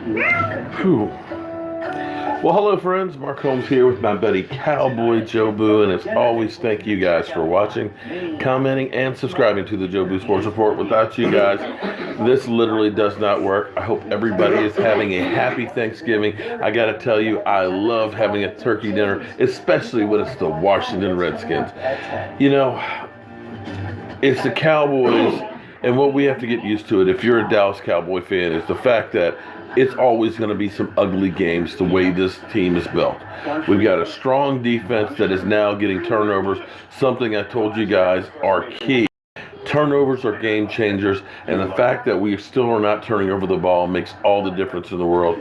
Whew. Well, hello, friends. Mark Holmes here with my buddy Cowboy Joe Boo, and as always, thank you guys for watching, commenting, and subscribing to the Joe Boo Sports Report. Without you guys, this literally does not work. I hope everybody is having a happy Thanksgiving. I got to tell you, I love having a turkey dinner, especially when it's the Washington Redskins. You know, it's the Cowboys, and what we have to get used to it, if you're a Dallas Cowboy fan, is the fact that it's always going to be some ugly games the way this team is built. We've got a strong defense that is now getting turnovers, something I told you guys are key. Turnovers are game changers, and the fact that we still are not turning over the ball makes all the difference in the world.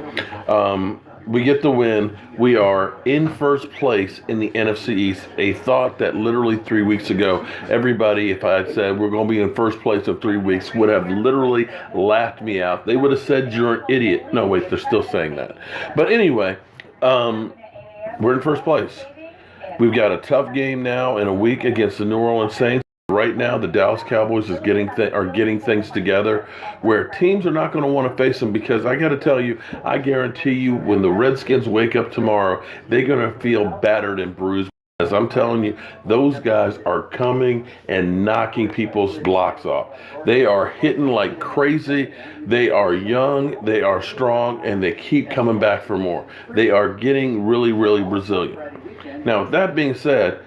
We get the win. We are in first place in the NFC East. A thought that literally 3 weeks ago, everybody, if I had said we're going to be in first place in 3 weeks, would have literally laughed me out. They would have said you're an idiot. No, wait, they're still saying that. But anyway, we're in first place. We've got a tough game now in a week against the New Orleans Saints. Right now, the Dallas Cowboys are getting things together where teams are not going to want to face them, because I got to tell you, I guarantee you, when the Redskins wake up tomorrow, they're going to feel battered and bruised. As I'm telling you, those guys are coming and knocking people's blocks off. They are hitting like crazy. They are young, they are strong, and they keep coming back for more. They are getting really, really resilient. Now, with that being said,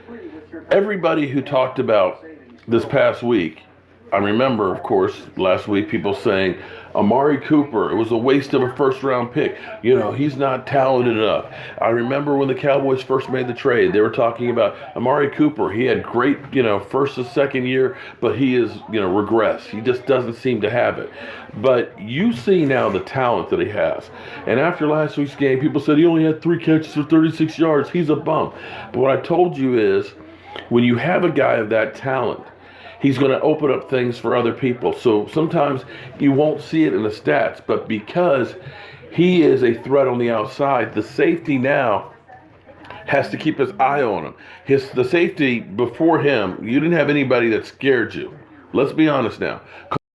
everybody who talked about this past week, I remember, of course, last week people saying Amari Cooper, it was a waste of a first-round pick. You know, he's not talented enough. I remember when the Cowboys first made the trade, they were talking about Amari Cooper. He had great, first and second year, but he is, regressed. He just doesn't seem to have it. But you see now the talent that he has. And after last week's game, people said he only had 3 catches for 36 yards. He's a bum. But what I told you is, when you have a guy of that talent, he's going to open up things for other people. So sometimes you won't see it in the stats, but because he is a threat on the outside, the safety now has to keep his eye on him. The safety before him, you didn't have anybody that scared you. Let's be honest now.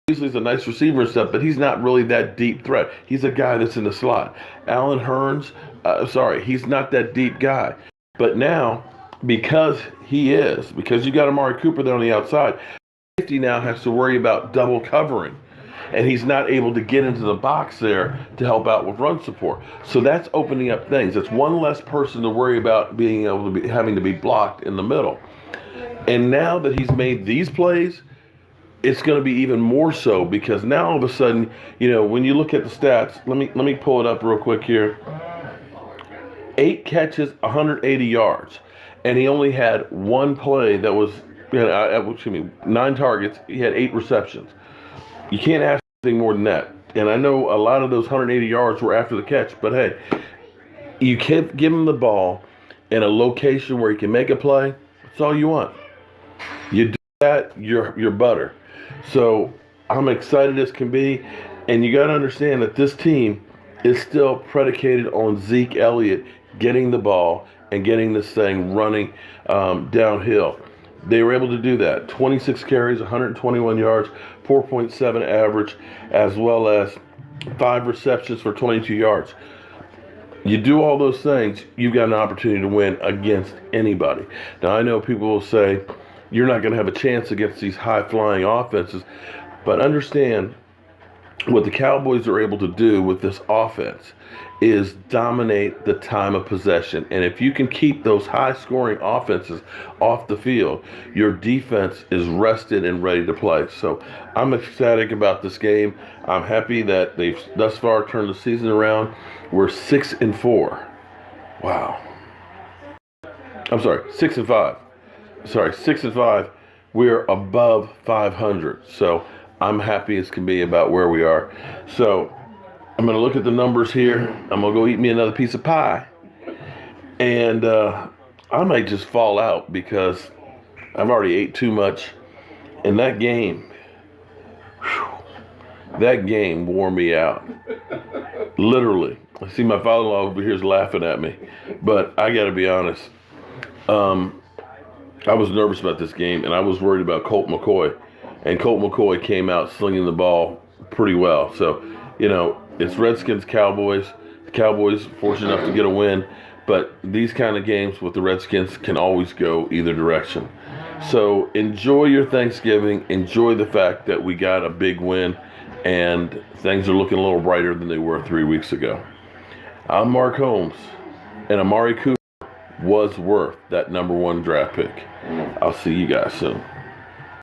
He's a nice receiver and stuff, but he's not really that deep threat. He's a guy that's in the slot. Allen Hurns, he's not that deep guy. But now, because you got Amari Cooper there on the outside, safety now has to worry about double covering, and he's not able to get into the box there to help out with run support. So that's opening up things. It's one less person to worry about having to be blocked in the middle. And now that he's made these plays, it's going to be even more so, because now all of a sudden, when you look at the stats, let me pull it up real quick here. 8 catches, 180 yards. And he only had one play that was, 9 targets. He had 8 receptions. You can't ask anything more than that. And I know a lot of those 180 yards were after the catch, but hey, you can't give him the ball in a location where he can make a play. That's all you want. You do that, you're butter. So I'm excited as can be. And you got to understand that this team is still predicated on Zeke Elliott getting the ball and getting this thing running downhill. They were able to do that. 26 carries, 121 yards, 4.7 average, as well as 5 receptions for 22 yards. You do all those things, you've got an opportunity to win against anybody. Now, I know people will say, you're not going to have a chance against these high-flying offenses, but understand what the Cowboys are able to do with this offense is dominate the time of possession. And if you can keep those high-scoring offenses off the field, your defense is rested and ready to play. So I'm ecstatic about this game. I'm happy that they've thus far turned the season around. We're 6-4. Wow. I'm sorry, 6-5. 6-5. We're above 500. So I'm happy as can be about where we are. So I'm going to look at the numbers here. I'm going to go eat me another piece of pie. And I might just fall out because I've already ate too much. And that game wore me out. Literally. I see my father-in-law over here is laughing at me. But I got to be honest. I was nervous about this game, and I was worried about Colt McCoy. And Colt McCoy came out slinging the ball pretty well. So, It's Redskins Cowboys. The Cowboys fortunate enough to get a win, but these kind of games with the Redskins can always go either direction. So enjoy your Thanksgiving. Enjoy the fact that we got a big win, and things are looking a little brighter than they were 3 weeks ago. I'm Mark Holmes, and Amari Cooper was worth that #1 draft pick. I'll see you guys soon.